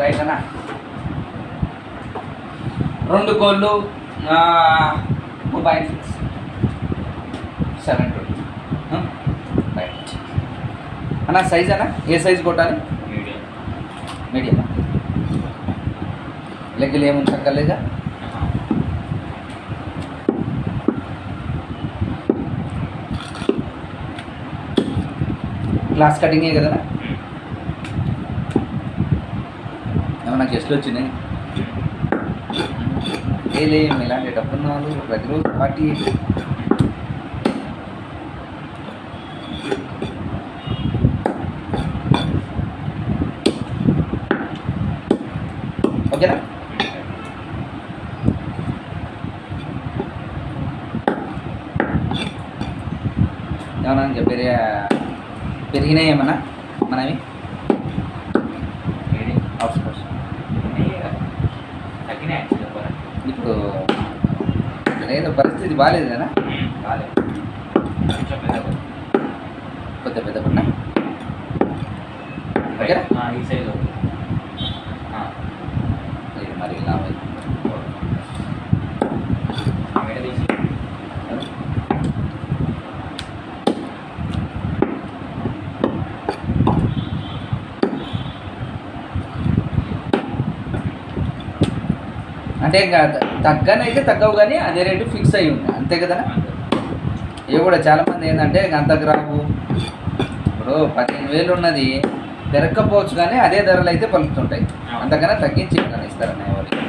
రైటనా 2 కోళ్ళు mobile 720 right అన్న. Size అన్న ఏ సైజ్ కొట్టాలి? మీడియం. లెక్కలు ఏముంది తగ్గలేదా? గ్లాస్ కటింగే కదా? ఏమన్నా గెస్ట్లు వచ్చినాయి? ఏం ఇలాంటి డబ్బున్న వాళ్ళు ప్రతిరోజు పార్టీ. ఓకేనా? ఏమన్నా ఇంకా పెరిగినాయి ఏమన్నా మనవి? అవుట్స్కోర్స్ ఇప్పుడు లేదు, పరిస్థితి బాగాలేదు కదా? కొద్ది పెద్ద పడినా ఓకేనా? ఈ సైజు మరి ఇలా అంటే ఇంకా తగ్గనైతే తగ్గవు, కానీ అదే రేటు ఫిక్స్ అయ్యి ఉంది అంతే కదా? ఇవి కూడా చాలామంది ఏంటంటే అంతకు రావు. ఇప్పుడు 15,000 ఉన్నది పెరగకపోవచ్చు, కానీ అదే ధరలు అయితే పలుకుతుంటాయి. అంతకన్నా తగ్గించి ఇస్తారన్న ఎవరికి.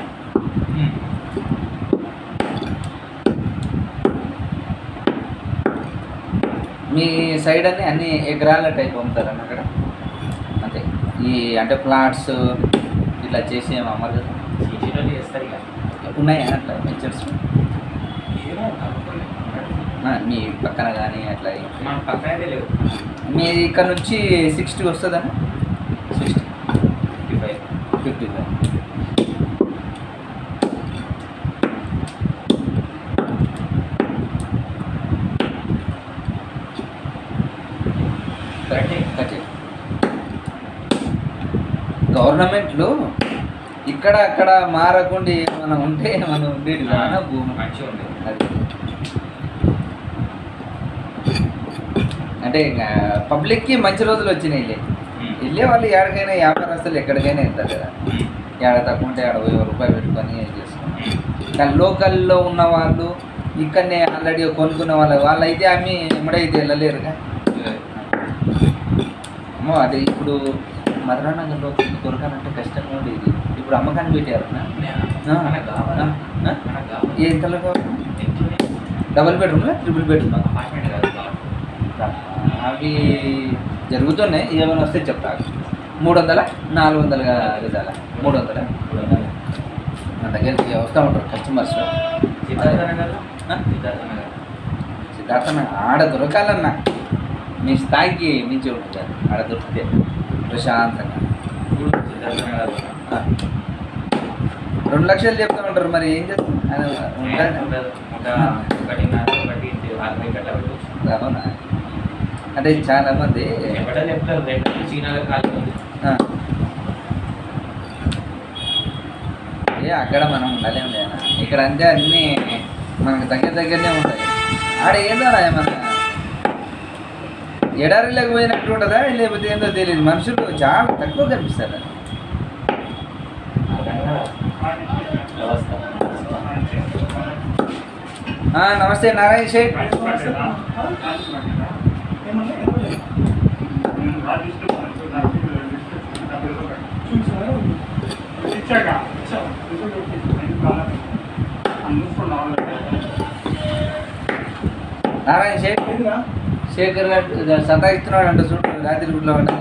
మీ సైడ్ అన్ని ఎకరాల టైప్ అమ్ముతారన్న అక్కడ? అంతే. ఈ అంటే ప్లాట్స్ ఇట్లా చేసి ఏమో అమ్మరు కదా? ఉన్నాయి అట్లా వెంచర్స్ మీ పక్కన కానీ అట్లా? మీ ఇక్కడ నుంచి 60 వస్తుందా? 60 55 గవర్నమెంట్లో ఇక్కడ అక్కడ మారకుండా ఏమైనా ఉంటే మనం ఉండేది కానీ భూమి మంచిగా ఉండేది. అది అంటే పబ్లిక్కి మంచి రోజులు వచ్చినాయి. వెళ్ళే వాళ్ళు ఎక్కడికైనా వ్యాపారస్తులు ఎక్కడికైనా వెళ్తారు కదా. ఏడ తక్కువ ఉంటే 60 రూపాయలు పెట్టుకొని చేసుకున్నాం. కానీ లోకల్లో ఉన్న వాళ్ళు ఇక్కడనే ఆల్రెడీ కొనుక్కున్న వాళ్ళు అయితే అమ్మి ఎమ్మడైతే వెళ్ళలేరుగా. అమ్మో అది ఇప్పుడు మధురానగర్లో దొరకాలంటే కష్టంగా ఉండేది. ఇప్పుడు అమ్మకాన్ని పెట్టారు. ఎంతలో కావాలి? డబుల్ బెడ్రూమ్లా ట్రిపుల్ బెడ్రూమ్? అవి జరుగుతున్నాయి. ఏమైనా వస్తే చెప్తా. 300 400 రిజాల 300 నా దగ్గరికి వస్తూ ఉంటారు కస్టమర్స్. సిద్ధార్థ ఆడ దొరకాలన్నా మీ స్థాయికి మించి ఉంటుంది. ఆడ దొరికితే ప్రశాంతంగా 2 లక్షలు చెప్తూ ఉంటారు. మరి ఏం చేస్తాం? అవునా? అంటే చాలా మంది అక్కడ మనం ఉండలేము లేదా? ఇక్కడ అంతే అన్నీ మనకు దగ్గరనే ఉంటాయి. ఆడ ఏందో ఏమన్నా ఎడారిలోకి పోయినట్టు ఉంటుందా లేకపోతే ఏందో తెలియదు. మనుషులు చాలా తక్కువ కనిపిస్తారు. నమస్తే నారాయణ షేక్. నారాయణ షేక్ శేఖర్ గారు సతాయిస్తున్నాడు అంట. చూడు రాత్రి గుడ్లో పడ్డా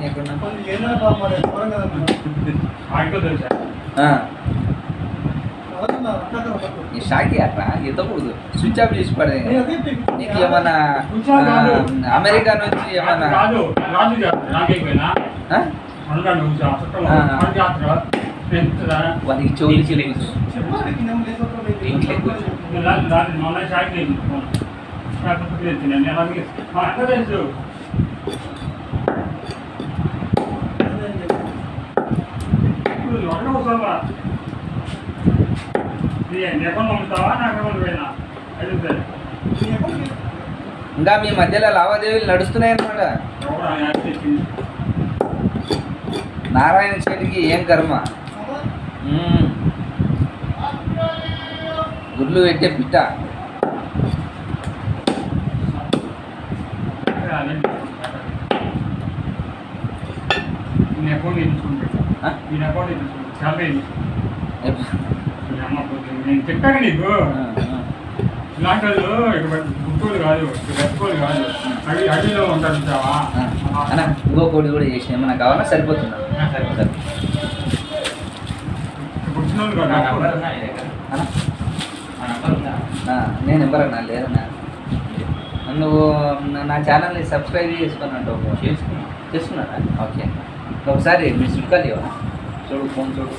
ఈ షాకి అట్లా ఎత్తకూడదు. స్విచ్ ఆఫ్ చేసి పడే. నీకు ఏమన్నా అమెరికా నుంచి ఏమన్నా వానికి చెవులకి ఇంకా మీ మధ్యలో లావాదేవీలు నడుస్తున్నాయి అన్నమాట. నారాయణ చెట్టుకి ఏం కర్మ. గుడ్లు పెట్టే పిట్ట. నేను చెప్పాను నీకు ఇలాంటి వాళ్ళు గుంటూరు కాదు రెస్కోలు కాదు అడవిలో ఉంటారు చూసావా అన్న ఇంకో కోడి కూడా చేసిన ఏమన్నా కావాలా సరిపోతుందా? సరిపోతుంది నేను ఎవరన్నా లేదన్నా. నువ్వు నా ఛానల్ని సబ్స్క్రైబ్ చేసుకున్నావు. చేసుకున్నారా? ఓకే. ఒకసారి మీ సుట్కాలు ఇవ్వ చూడు, ఫోన్ చూడు.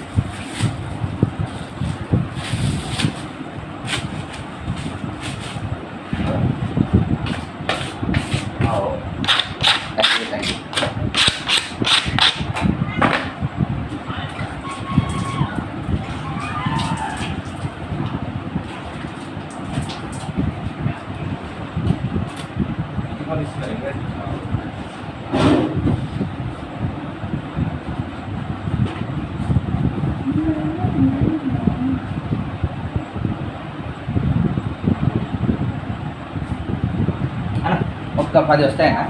Thank you. ఒక్క 10 వస్తాయన్నా?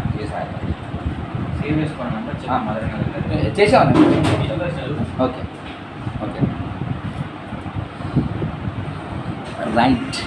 సేవ్ చేసుకోండి. చేసావా? Okay okay right.